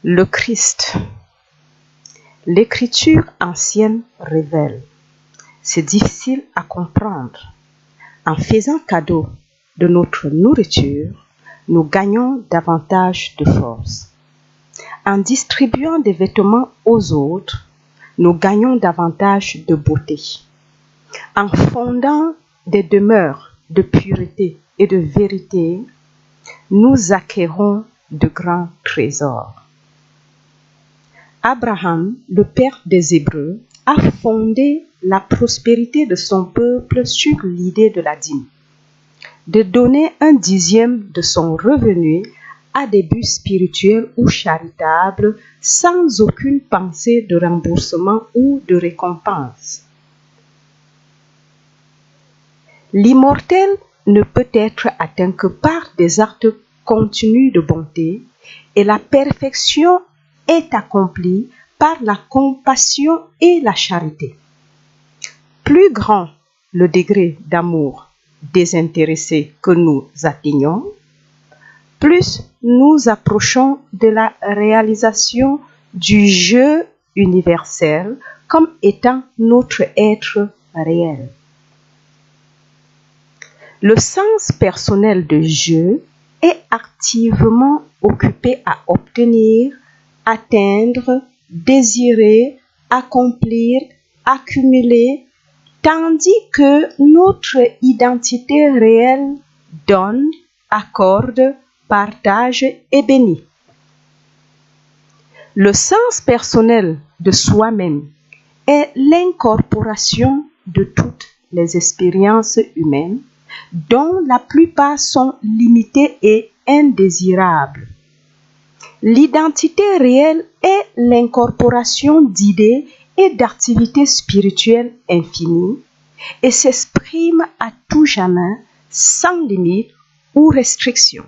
Le Christ. L'écriture ancienne révèle. C'est difficile à comprendre. En faisant cadeau de notre nourriture, nous gagnons davantage de force. En distribuant des vêtements aux autres, nous gagnons davantage de beauté. En fondant des demeures de pureté et de vérité, nous acquérons de grands trésors. Abraham, le père des Hébreux, a fondé la prospérité de son peuple sur l'idée de la dîme, de donner 1/10 de son revenu à des buts spirituels ou charitables sans aucune pensée de remboursement ou de récompense. L'immortel ne peut être atteint que par des actes continus de bonté et la perfection est accomplie par la compassion et la charité. Plus grand le degré d'amour désintéressé que nous atteignons, plus nous approchons de la réalisation du jeu universel comme étant notre être réel. Le sens personnel de jeu est activement occupé à obtenir, atteindre, désirer, accomplir, accumuler, tandis que notre identité réelle donne, accorde, partage et bénit. Le sens personnel de soi-même est l'incorporation de toutes les expériences humaines, dont la plupart sont limitées et indésirables. L'identité réelle est l'incorporation d'idées et d'activités spirituelles infinies et s'exprime à tout jamais, sans limite ou restriction.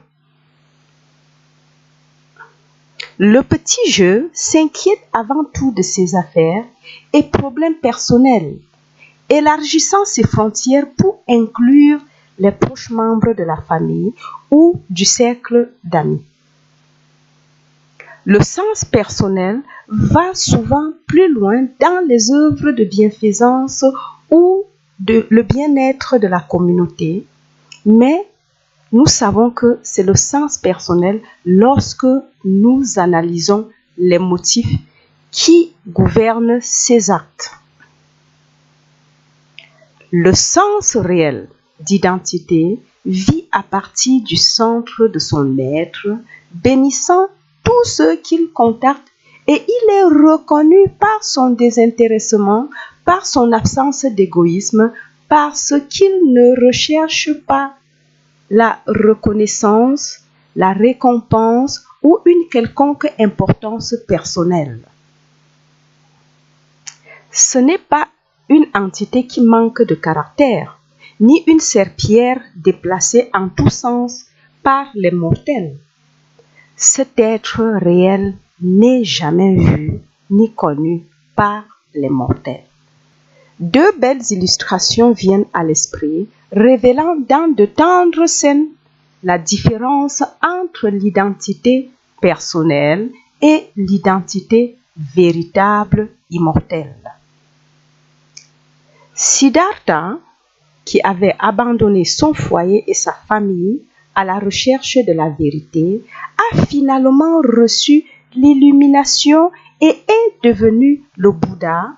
Le petit jeu s'inquiète avant tout de ses affaires et problèmes personnels, élargissant ses frontières pour inclure les proches membres de la famille ou du cercle d'amis. Le sens personnel va souvent plus loin dans les œuvres de bienfaisance ou le bien-être de la communauté, mais nous savons que c'est le sens personnel lorsque nous analysons les motifs qui gouvernent ces actes. Le sens réel d'identité vit à partir du centre de son être, bénissant tous ceux qu'il contacte et il est reconnu par son désintéressement, par son absence d'égoïsme, parce qu'il ne recherche pas la reconnaissance, la récompense ou une quelconque importance personnelle. Ce n'est pas une entité qui manque de caractère, ni une serpillière déplacée en tous sens par les mortels. Cet être réel n'est jamais vu ni connu par les mortels. Deux belles illustrations viennent à l'esprit, révélant dans de tendres scènes la différence entre l'identité personnelle et l'identité véritable immortelle. Siddhartha, qui avait abandonné son foyer et sa famille à la recherche de la vérité, a finalement reçu l'illumination et est devenu le Bouddha,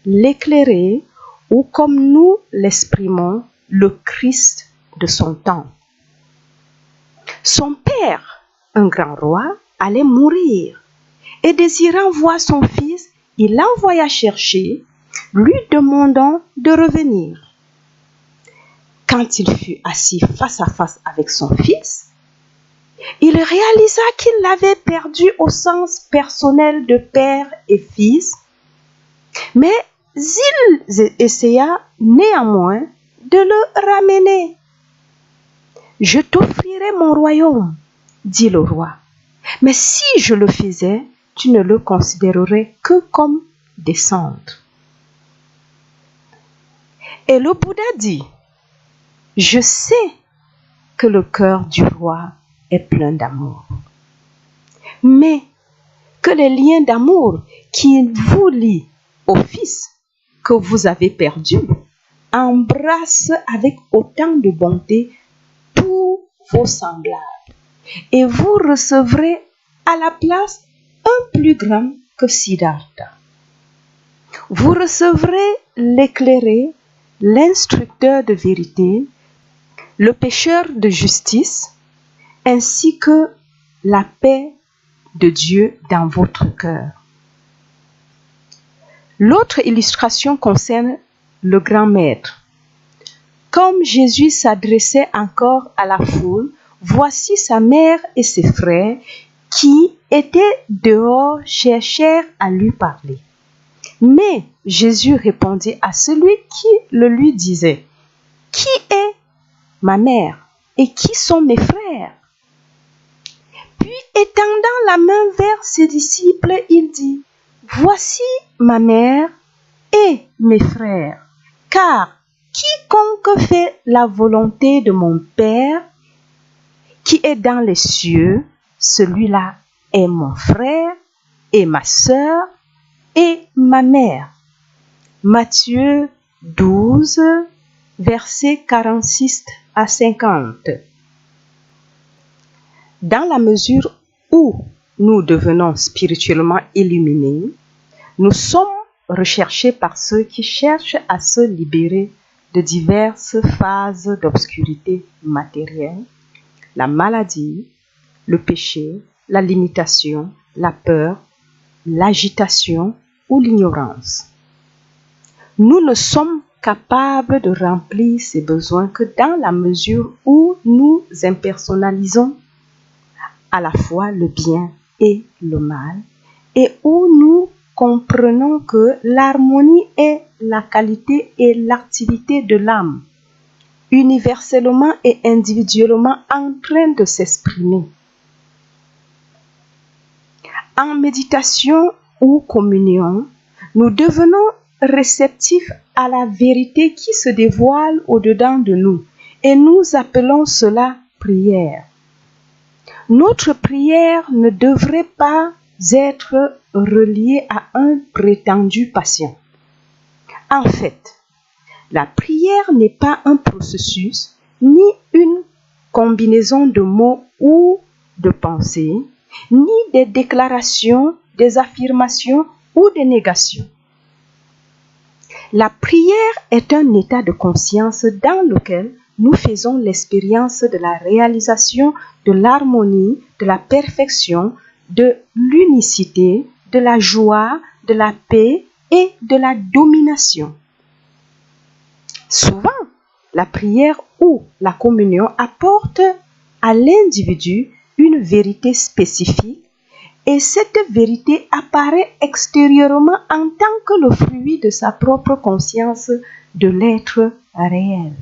l'éclairé, ou comme nous l'exprimons, le Christ de son temps. Son père, un grand roi, allait mourir et désirant voir son fils, il l'envoya chercher, lui demandant de revenir. Quand il fut assis face à face avec son fils, il réalisa qu'il l'avait perdu au sens personnel de père et fils, mais il essaya néanmoins de le ramener. « Je t'offrirai mon royaume, dit le roi, mais si je le faisais, tu ne le considérerais que comme des cendres. » Et le Bouddha dit, « Je sais que le cœur du roi est plein d'amour, mais que que les liens d'amour qui vous lient au Fils que vous avez perdu embrassent avec autant de bonté tous vos semblables. Et vous recevrez à la place un plus grand que Siddhartha. Vous recevrez l'éclairé, l'instructeur de vérité, le pécheur de justice, ainsi que la paix de Dieu dans votre cœur. L'autre illustration concerne le grand maître. Comme Jésus s'adressait encore à la foule, voici sa mère et ses frères qui étaient dehors cherchèrent à lui parler. Mais Jésus répondit à celui qui le lui disait, « Qui est ma mère et qui sont mes frères ?» Puis étendant la main vers ses disciples, il dit, « Voici ma mère et mes frères, car quiconque fait la volonté de mon Père qui est dans les cieux, celui-là est mon frère et ma sœur et ma mère. » Matthieu 12, versets 46 à 50. Dans la mesure où nous devenons spirituellement illuminés, nous sommes recherchés par ceux qui cherchent à se libérer de diverses phases d'obscurité matérielle, la maladie, le péché, la limitation, la peur, l'agitation ou l'ignorance. Nous ne sommes capables de remplir ces besoins que dans la mesure où nous impersonnalisons à la fois le bien et le mal, et où nous comprenons que l'harmonie est la qualité et l'activité de l'âme, universellement et individuellement en train de s'exprimer. En méditation ou communion, nous devenons réceptifs à la vérité qui se dévoile au-dedans de nous, et nous appelons cela prière. Notre prière ne devrait pas être reliée à un prétendu patient. En fait, la prière n'est pas un processus, ni une combinaison de mots ou de pensées, ni des déclarations, des affirmations ou des négations. La prière est un état de conscience dans lequel nous faisons l'expérience de la réalisation de l'harmonie, de la perfection, de l'unicité, de la joie, de la paix et de la domination. Souvent, la prière ou la communion apporte à l'individu une vérité spécifique et cette vérité apparaît extérieurement en tant que le fruit de sa propre conscience de l'être réel.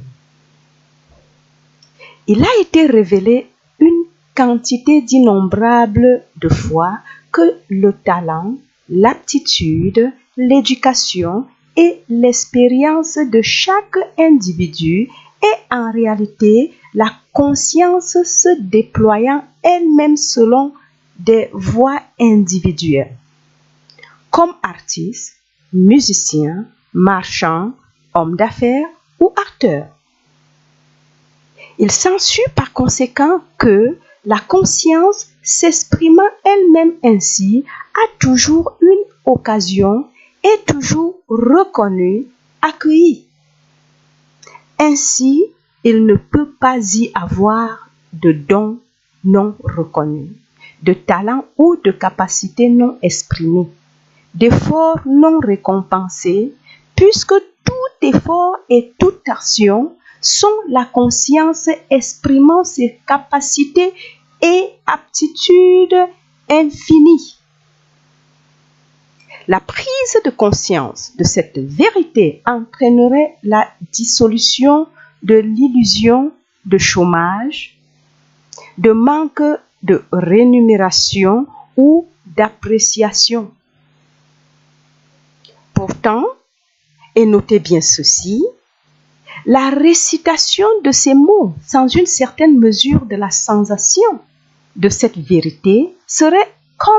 Il a été révélé une quantité d'innombrables de fois que le talent, l'aptitude, l'éducation et l'expérience de chaque individu est en réalité la conscience se déployant elle-même selon des voies individuelles. Comme artiste, musicien, marchand, homme d'affaires ou acteur. Il s'ensuit par conséquent que la conscience s'exprimant elle-même ainsi a toujours une occasion et toujours reconnue, accueillie. Ainsi, il ne peut pas y avoir de dons non reconnus, de talents ou de capacités non exprimées, d'efforts non récompensés, puisque tout effort et toute action sont la conscience exprimant ses capacités et aptitudes infinies. La prise de conscience de cette vérité entraînerait la dissolution de l'illusion de chômage, de manque de rémunération ou d'appréciation. Pourtant, et notez bien ceci, la récitation de ces mots sans une certaine mesure de la sensation de cette vérité serait comme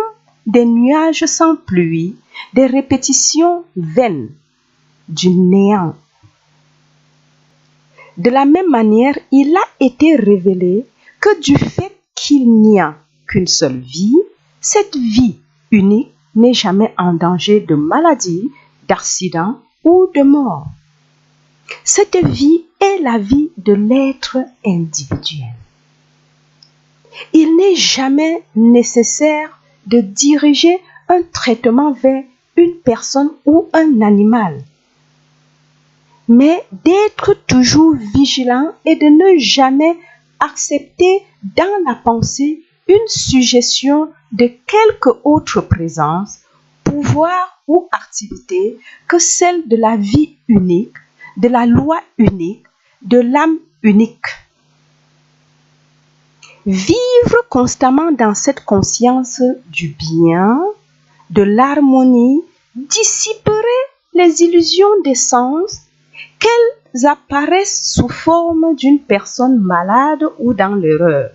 des nuages sans pluie, des répétitions vaines, du néant. De la même manière, il a été révélé que du fait qu'il n'y a qu'une seule vie, cette vie unique n'est jamais en danger de maladie, d'accident ou de mort. Cette vie est la vie de l'être individuel. Il n'est jamais nécessaire de diriger un traitement vers une personne ou un animal, mais d'être toujours vigilant et de ne jamais accepter dans la pensée une suggestion de quelque autre présence, pouvoir ou activité que celle de la vie unique, de la loi unique, de l'âme unique. Vivre constamment dans cette conscience du bien, de l'harmonie, dissiperait les illusions des sens, qu'elles apparaissent sous forme d'une personne malade ou dans l'erreur.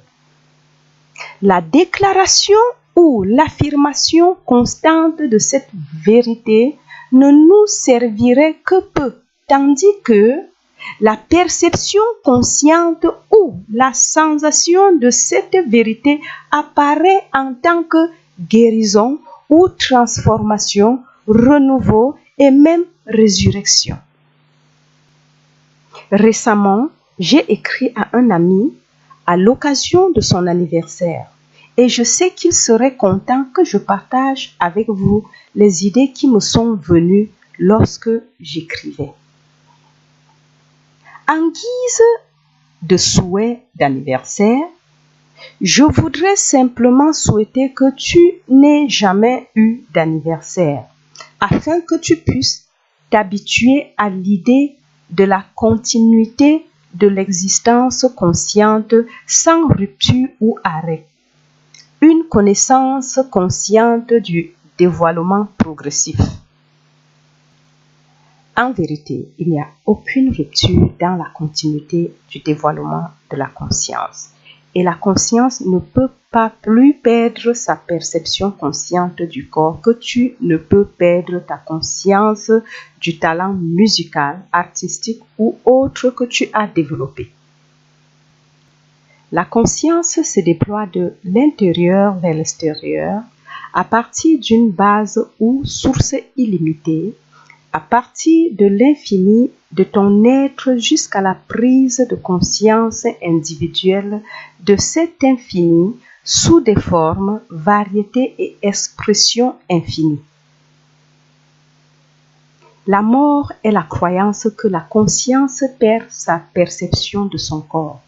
La déclaration ou l'affirmation constante de cette vérité ne nous servirait que peu, tandis que la perception consciente ou la sensation de cette vérité apparaît en tant que guérison ou transformation, renouveau et même résurrection. Récemment, j'ai écrit à un ami à l'occasion de son anniversaire et je sais qu'il serait content que je partage avec vous les idées qui me sont venues lorsque j'écrivais. En guise de souhait d'anniversaire, je voudrais simplement souhaiter que tu n'aies jamais eu d'anniversaire, afin que tu puisses t'habituer à l'idée de la continuité de l'existence consciente sans rupture ou arrêt. Une connaissance consciente du dévoilement progressif. En vérité, il n'y a aucune rupture dans la continuité du dévoilement de la conscience. Et la conscience ne peut pas plus perdre sa perception consciente du corps que tu ne peux perdre ta conscience du talent musical, artistique ou autre que tu as développé. La conscience se déploie de l'intérieur vers l'extérieur à partir d'une base ou source illimitée, à partir de l'infini de ton être jusqu'à la prise de conscience individuelle de cet infini sous des formes, variétés et expressions infinies. La mort est la croyance que la conscience perd sa perception de son corps.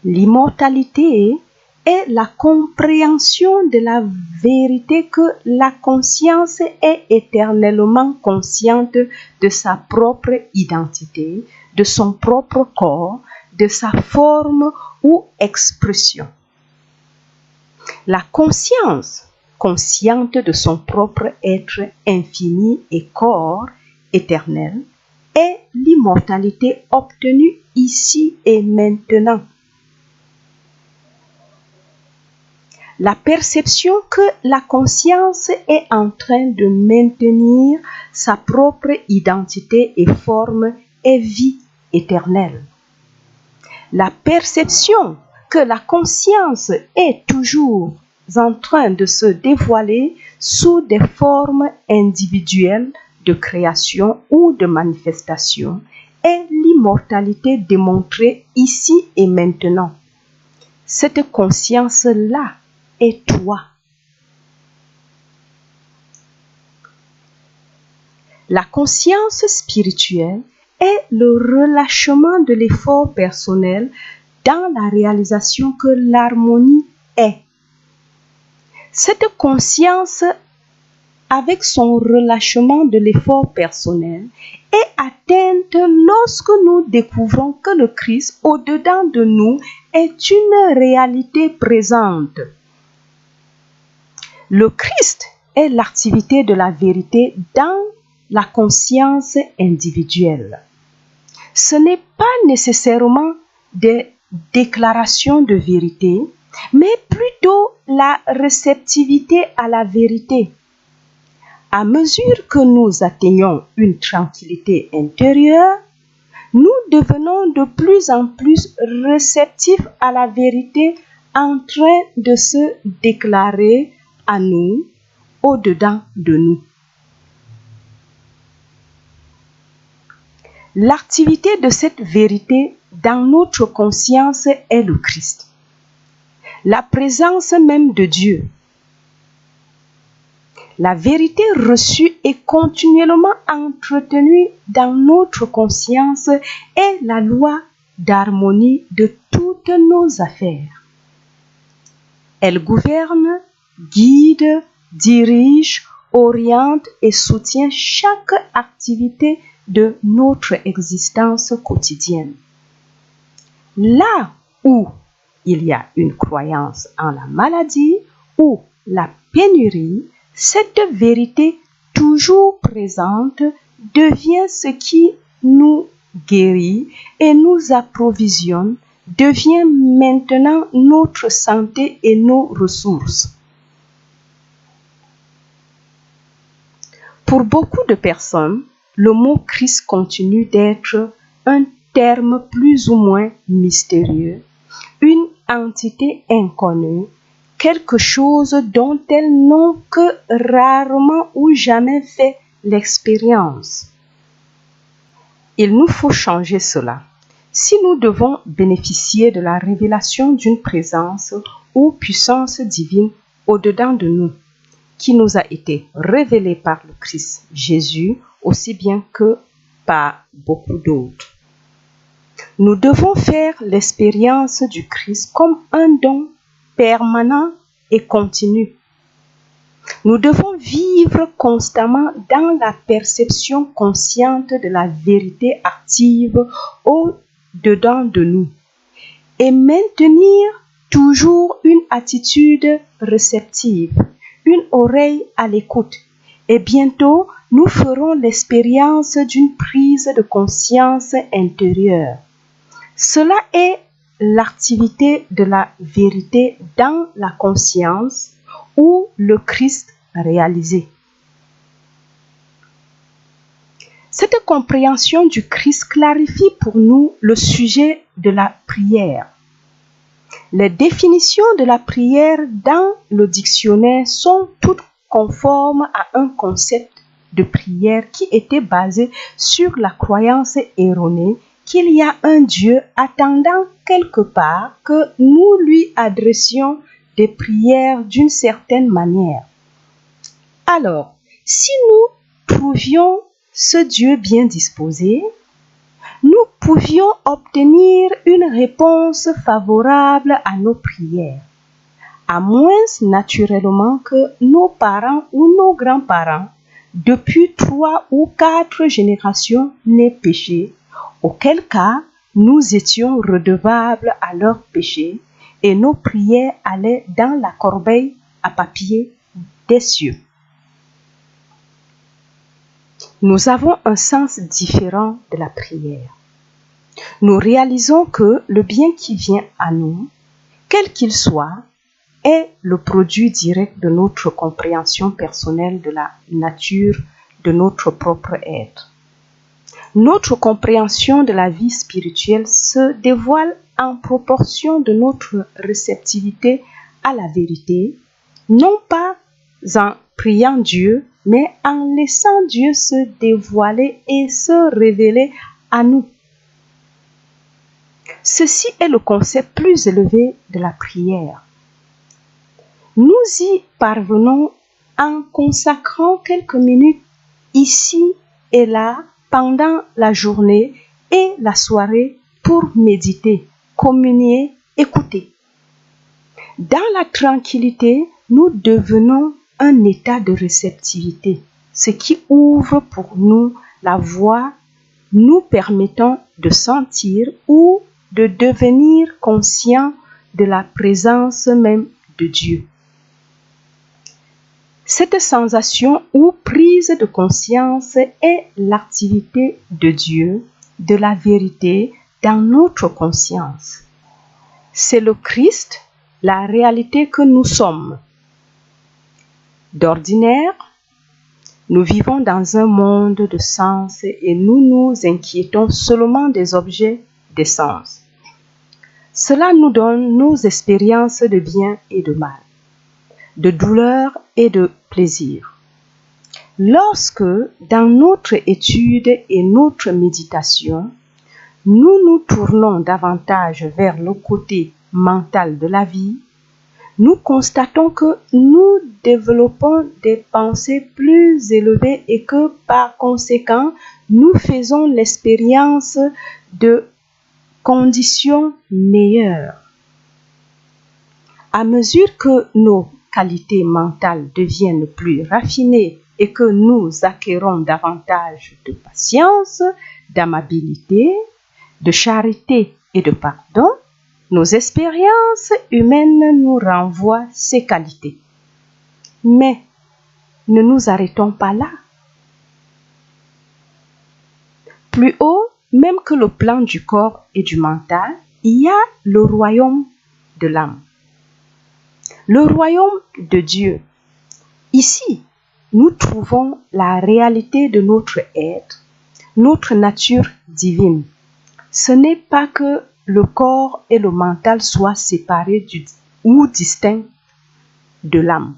L'immortalité est la compréhension de la vérité que la conscience est éternellement consciente de sa propre identité, de son propre corps, de sa forme ou expression. La conscience, consciente de son propre être infini et corps éternel, est l'immortalité obtenue ici et maintenant. La perception que la conscience est en train de maintenir sa propre identité et forme est vie éternelle. La perception que la conscience est toujours en train de se dévoiler sous des formes individuelles de création ou de manifestation est l'immortalité démontrée ici et maintenant. Cette conscience-là est toi. La conscience spirituelle est le relâchement de l'effort personnel dans la réalisation que l'harmonie est. Cette conscience, avec son relâchement de l'effort personnel, est atteinte lorsque nous découvrons que le Christ au-dedans de nous est une réalité présente. Le Christ est l'activité de la vérité dans la conscience individuelle. Ce n'est pas nécessairement des déclarations de vérité, mais plutôt la réceptivité à la vérité. À mesure que nous atteignons une tranquillité intérieure, nous devenons de plus en plus réceptifs à la vérité en train de se déclarer à nous, au-dedans de nous. L'activité de cette vérité dans notre conscience est le Christ, la présence même de Dieu. La vérité reçue et continuellement entretenue dans notre conscience est la loi d'harmonie de toutes nos affaires. Elle gouverne, guide, dirige, oriente et soutient chaque activité de notre existence quotidienne. Là où il y a une croyance en la maladie ou la pénurie, cette vérité toujours présente devient ce qui nous guérit et nous approvisionne, devient maintenant notre santé et nos ressources. Pour beaucoup de personnes, le mot Christ continue d'être un terme plus ou moins mystérieux, une entité inconnue, quelque chose dont elles n'ont que rarement ou jamais fait l'expérience. Il nous faut changer cela. Si nous devons bénéficier de la révélation d'une présence ou puissance divine au-dedans de nous, qui nous a été révélée par le Christ Jésus, aussi bien que par beaucoup d'autres. Nous devons faire l'expérience du Christ comme un don permanent et continu. Nous devons vivre constamment dans la perception consciente de la vérité active au-dedans de nous et maintenir toujours une attitude réceptive, une oreille à l'écoute. Et bientôt, nous ferons l'expérience d'une prise de conscience intérieure. Cela est l'activité de la vérité dans la conscience ou le Christ réalisé. Cette compréhension du Christ clarifie pour nous le sujet de la prière. Les définitions de la prière dans le dictionnaire sont toutes conformes à un concept de prière qui était basé sur la croyance erronée qu'il y a un Dieu attendant quelque part que nous lui adressions des prières d'une certaine manière. Alors, si nous trouvions ce Dieu bien disposé, nous pouvions obtenir une réponse favorable à nos prières, à moins naturellement que nos parents ou nos grands-parents, depuis 3 ou 4 générations, n'aient péché, auquel cas nous étions redevables à leurs péchés et nos prières allaient dans la corbeille à papier des cieux. Nous avons un sens différent de la prière. Nous réalisons que le bien qui vient à nous, quel qu'il soit, est le produit direct de notre compréhension personnelle de la nature de notre propre être. Notre compréhension de la vie spirituelle se dévoile en proportion de notre réceptivité à la vérité, non pas en priant Dieu, mais en laissant Dieu se dévoiler et se révéler à nous. Ceci est le concept plus élevé de la prière. Nous y parvenons en consacrant quelques minutes ici et là pendant la journée et la soirée pour méditer, communier, écouter. Dans la tranquillité, nous devenons un état de réceptivité, ce qui ouvre pour nous la voie nous permettant de sentir ou de devenir conscients de la présence même de Dieu. Cette sensation ou prise de conscience est l'activité de Dieu, de la vérité dans notre conscience. C'est le Christ, la réalité que nous sommes. D'ordinaire, nous vivons dans un monde de sens et nous nous inquiétons seulement des objets des sens. Cela nous donne nos expériences de bien et de mal, de douleur et de plaisir. Lorsque, dans notre étude et notre méditation, nous nous tournons davantage vers le côté mental de la vie, nous constatons que nous développons des pensées plus élevées et que par conséquent, nous faisons l'expérience de conditions meilleures. À mesure que nos qualités mentales deviennent plus raffinées et que nous acquérons davantage de patience, d'amabilité, de charité et de pardon, nos expériences humaines nous renvoient ces qualités. Mais ne nous arrêtons pas là. Plus haut, même que le plan du corps et du mental, il y a le royaume de l'âme. Le royaume de Dieu. Ici, nous trouvons la réalité de notre être, notre nature divine. Ce n'est pas que le corps et le mental soient séparés ou distincts de l'âme,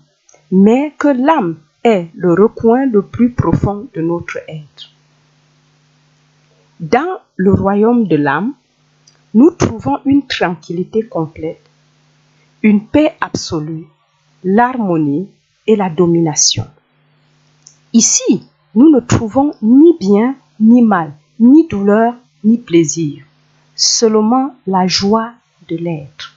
mais que l'âme est le recoin le plus profond de notre être. Dans le royaume de l'âme, nous trouvons une tranquillité complète, une paix absolue, l'harmonie et la domination. Ici, nous ne trouvons ni bien ni mal, ni douleur ni plaisir, seulement la joie de l'être.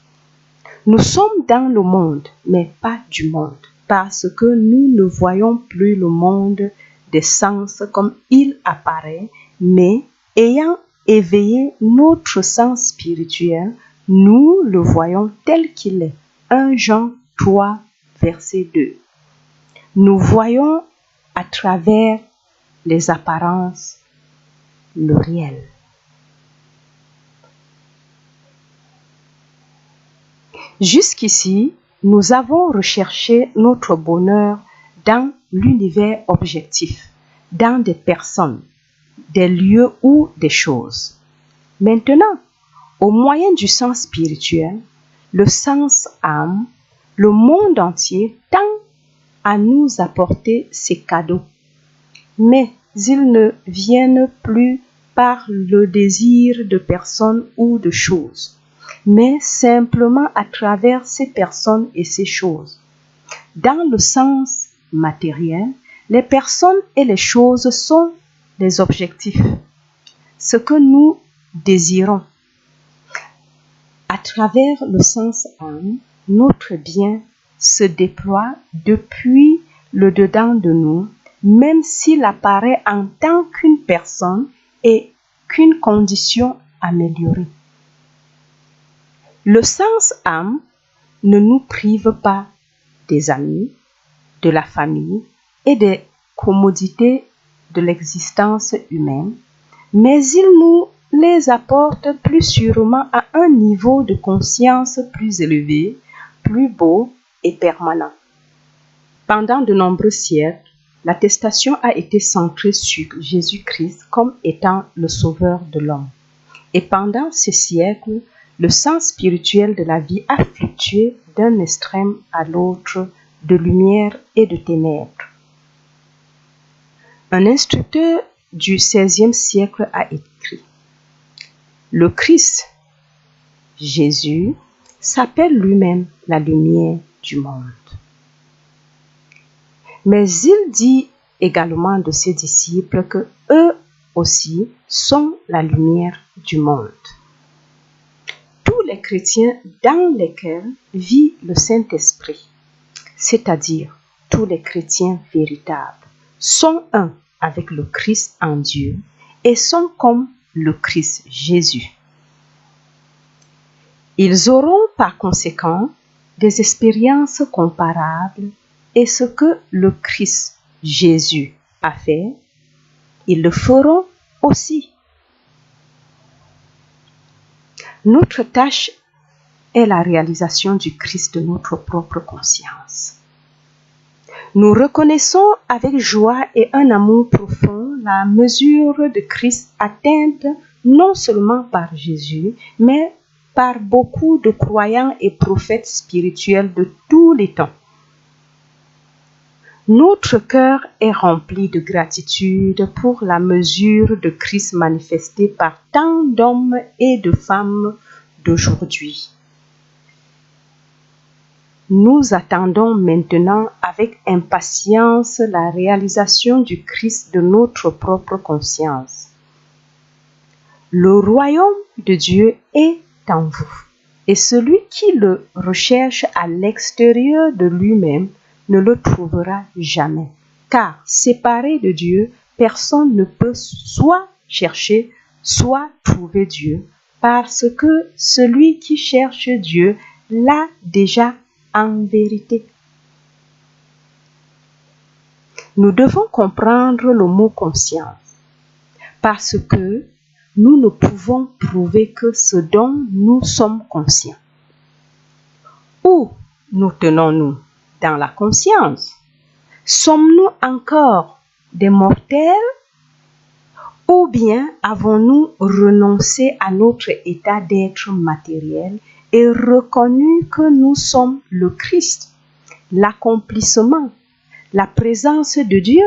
Nous sommes dans le monde, mais pas du monde, parce que nous ne voyons plus le monde des sens comme il apparaît, mais ayant éveillé notre sens spirituel, nous le voyons tel qu'il est. 1 Jean 3, verset 2. Nous voyons à travers les apparences le réel. Jusqu'ici, nous avons recherché notre bonheur dans l'univers objectif, dans des personnes, des lieux ou des choses. Maintenant, au moyen du sens spirituel, le sens âme, le monde entier tend à nous apporter ces cadeaux. Mais ils ne viennent plus par le désir de personnes ou de choses, mais simplement à travers ces personnes et ces choses. Dans le sens matériel, les personnes et les choses sont les objectifs, ce que nous désirons. À travers le sens âme, notre bien se déploie depuis le dedans de nous, même s'il apparaît en tant qu'une personne et qu'une condition améliorée. Le sens âme ne nous prive pas des amis, de la famille et des commodités de l'existence humaine, mais il nous les apporte plus sûrement à un niveau de conscience plus élevé, plus beau et permanent. Pendant de nombreux siècles, l'attestation a été centrée sur Jésus-Christ comme étant le sauveur de l'homme. Et pendant ces siècles, le sens spirituel de la vie a fluctué d'un extrême à l'autre, de lumière et de ténèbres. Un instructeur du XVIe siècle a écrit: le Christ, Jésus, s'appelle lui-même la lumière du monde. Mais il dit également de ses disciples que eux aussi sont la lumière du monde. Tous les chrétiens dans lesquels vit le Saint-Esprit, c'est-à-dire tous les chrétiens véritables, sont un avec le Christ en Dieu et sont comme le Christ Jésus. Ils auront par conséquent des expériences comparables et ce que le Christ Jésus a fait, ils le feront aussi. Notre tâche est la réalisation du Christ de notre propre conscience. Nous reconnaissons avec joie et un amour profond la mesure de Christ atteinte non seulement par Jésus, mais par beaucoup de croyants et prophètes spirituels de tous les temps. Notre cœur est rempli de gratitude pour la mesure de Christ manifestée par tant d'hommes et de femmes d'aujourd'hui. Nous attendons maintenant avec impatience la réalisation du Christ de notre propre conscience. Le royaume de Dieu est en vous, et celui qui le recherche à l'extérieur de lui-même ne le trouvera jamais, car séparé de Dieu, personne ne peut soit chercher, soit trouver Dieu, parce que celui qui cherche Dieu l'a déjà en vérité. Nous devons comprendre le mot conscience, parce que nous ne pouvons prouver que ce dont nous sommes conscients. Où nous tenons-nous dans la conscience? Sommes-nous encore des mortels? Ou bien avons-nous renoncé à notre état d'être matériel et reconnu que nous sommes le Christ, l'accomplissement, la présence de Dieu?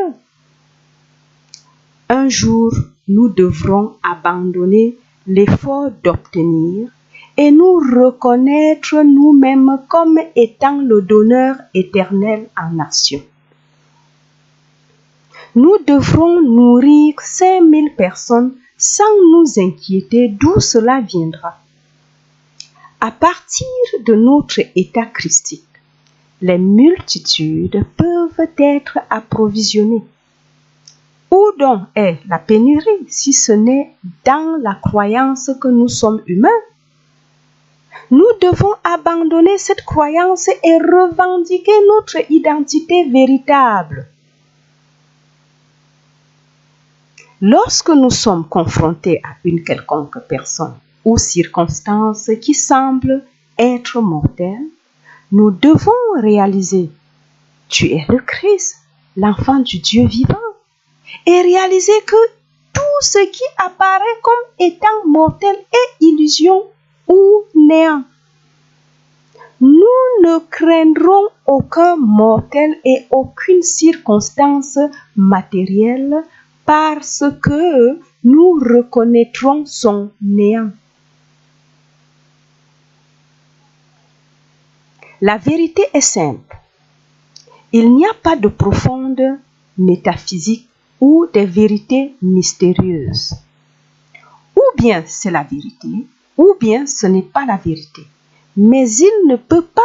Un jour, nous devrons abandonner l'effort d'obtenir et nous reconnaître nous-mêmes comme étant le donneur éternel en action. Nous devrons nourrir 5000 personnes sans nous inquiéter d'où cela viendra. À partir de notre état christique, les multitudes peuvent être approvisionnées. Où donc est la pénurie si ce n'est dans la croyance que nous sommes humains? Nous devons abandonner cette croyance et revendiquer notre identité véritable. Lorsque nous sommes confrontés à une quelconque personne ou circonstance qui semble être mortelle, nous devons réaliser: tu es le Christ, l'enfant du Dieu vivant, et réaliser que tout ce qui apparaît comme étant mortel est illusion ou néant. Nous ne craindrons aucun mortel et aucune circonstance matérielle parce que nous reconnaîtrons son néant. La vérité est simple. Il n'y a pas de profonde métaphysique ou des vérités mystérieuses. Ou bien c'est la vérité, ou bien ce n'est pas la vérité. Mais il ne peut pas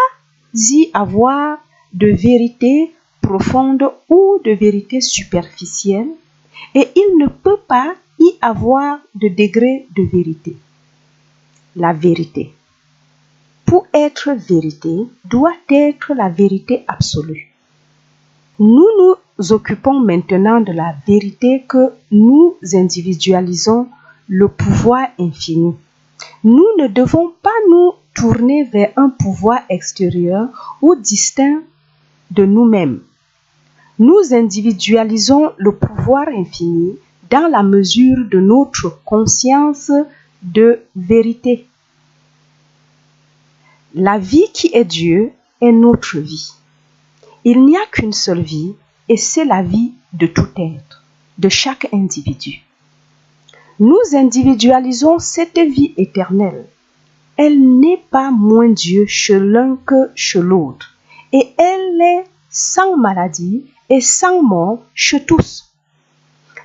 y avoir de vérité profonde ou de vérité superficielle, et il ne peut pas y avoir de degré de vérité. La vérité, pour être vérité, doit être la vérité absolue. Nous nous occupons maintenant de la vérité que nous individualisons le pouvoir infini. Nous ne devons pas nous tourner vers un pouvoir extérieur ou distinct de nous-mêmes. Nous individualisons le pouvoir infini dans la mesure de notre conscience de vérité. La vie qui est Dieu est notre vie. Il n'y a qu'une seule vie et c'est la vie de tout être, de chaque individu. Nous individualisons cette vie éternelle. Elle n'est pas moins Dieu chez l'un que chez l'autre et elle est sans maladie et sans mort chez tous.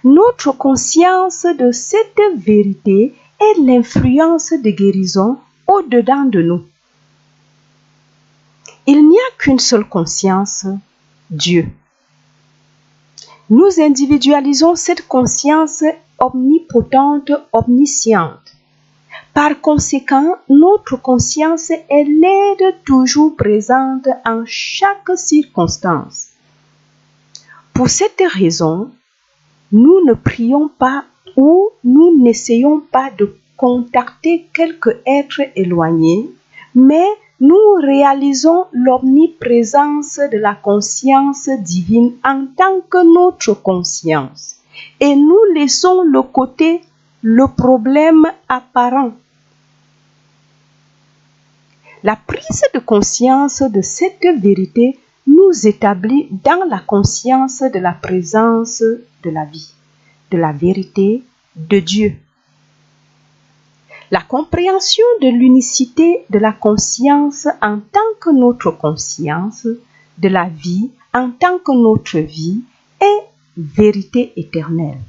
Notre conscience de cette vérité est l'influence de guérison au-dedans de nous. Il n'y a qu'une seule conscience, Dieu. Nous individualisons cette conscience omnipotente, omnisciente. Par conséquent, notre conscience est l'aide toujours présente en chaque circonstance. Pour cette raison, nous ne prions pas ou nous n'essayons pas de contacter quelque être éloigné, mais nous réalisons l'omniprésence de la conscience divine en tant que notre conscience et nous laissons de côté le problème apparent. La prise de conscience de cette vérité nous établit dans la conscience de la présence de la vie, de la vérité de Dieu. La compréhension de l'unicité de la conscience en tant que notre conscience, de la vie en tant que notre vie est vérité éternelle.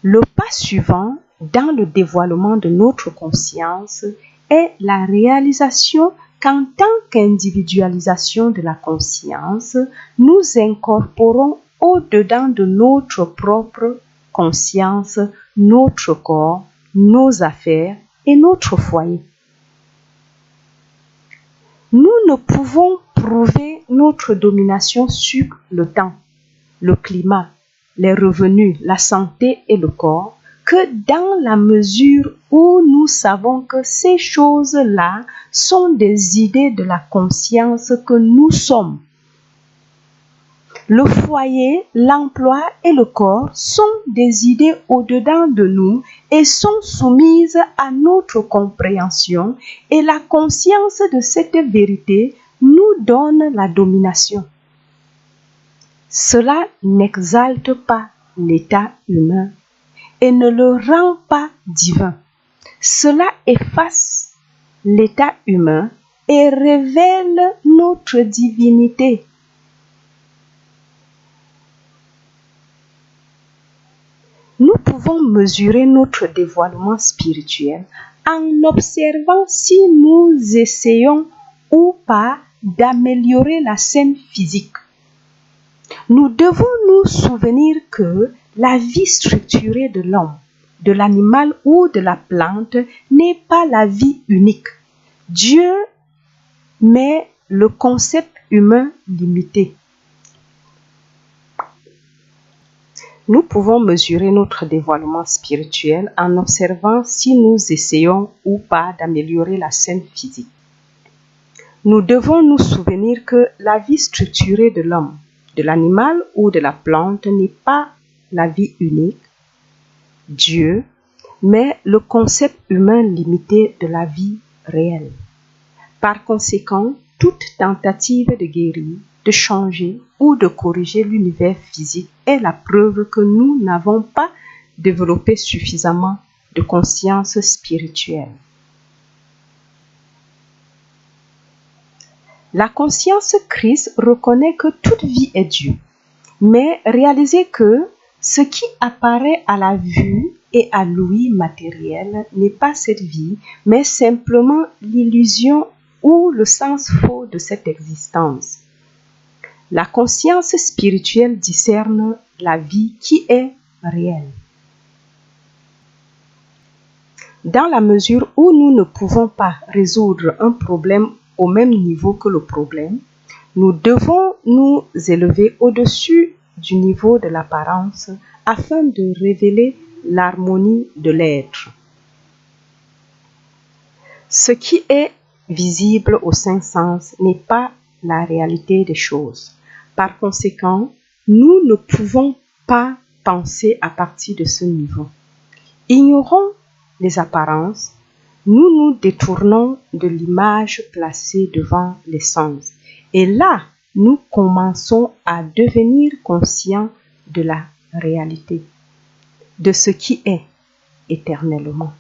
Le pas suivant dans le dévoilement de notre conscience est la réalisation qu'en tant qu'individualisation de la conscience, nous incorporons au-dedans de notre propre conscience, notre corps, nos affaires et notre foyer. Nous ne pouvons prouver notre domination sur le temps, le climat, les revenus, la santé et le corps que dans la mesure où nous savons que ces choses-là sont des idées de la conscience que nous sommes. Le foyer, l'emploi et le corps sont des idées au-dedans de nous et sont soumises à notre compréhension et la conscience de cette vérité nous donne la domination. Cela n'exalte pas l'état humain et ne le rend pas divin. Cela efface l'état humain et révèle notre divinité. Nous pouvons mesurer notre dévoilement spirituel en observant si nous essayons ou pas d'améliorer la scène physique. Nous devons nous souvenir que la vie structurée de l'homme, de l'animal ou de la plante n'est pas la vie unique. Dieu met le concept humain limité. Nous pouvons mesurer notre dévoilement spirituel en observant si nous essayons ou pas d'améliorer la scène physique. Nous devons nous souvenir que la vie structurée de l'homme, de l'animal ou de la plante n'est pas la vie unique. Dieu met le concept humain limité de la vie réelle. Par conséquent, toute tentative de guérir, de changer ou de corriger l'univers physique est la preuve que nous n'avons pas développé suffisamment de conscience spirituelle. La conscience Christ reconnaît que toute vie est Dieu, mais réalisez que ce qui apparaît à la vue et à l'ouïe matérielle n'est pas cette vie, mais simplement l'illusion ou le sens faux de cette existence. La conscience spirituelle discerne la vie qui est réelle. Dans la mesure où nous ne pouvons pas résoudre un problème au même niveau que le problème, nous devons nous élever au-dessus du niveau de l'apparence afin de révéler l'harmonie de l'être. Ce qui est visible aux cinq sens n'est pas la réalité des choses. Par conséquent, nous ne pouvons pas penser à partir de ce niveau. Ignorons les apparences, nous nous détournons de l'image placée devant les sens. Et là, nous commençons à devenir conscients de la réalité, de ce qui est éternellement.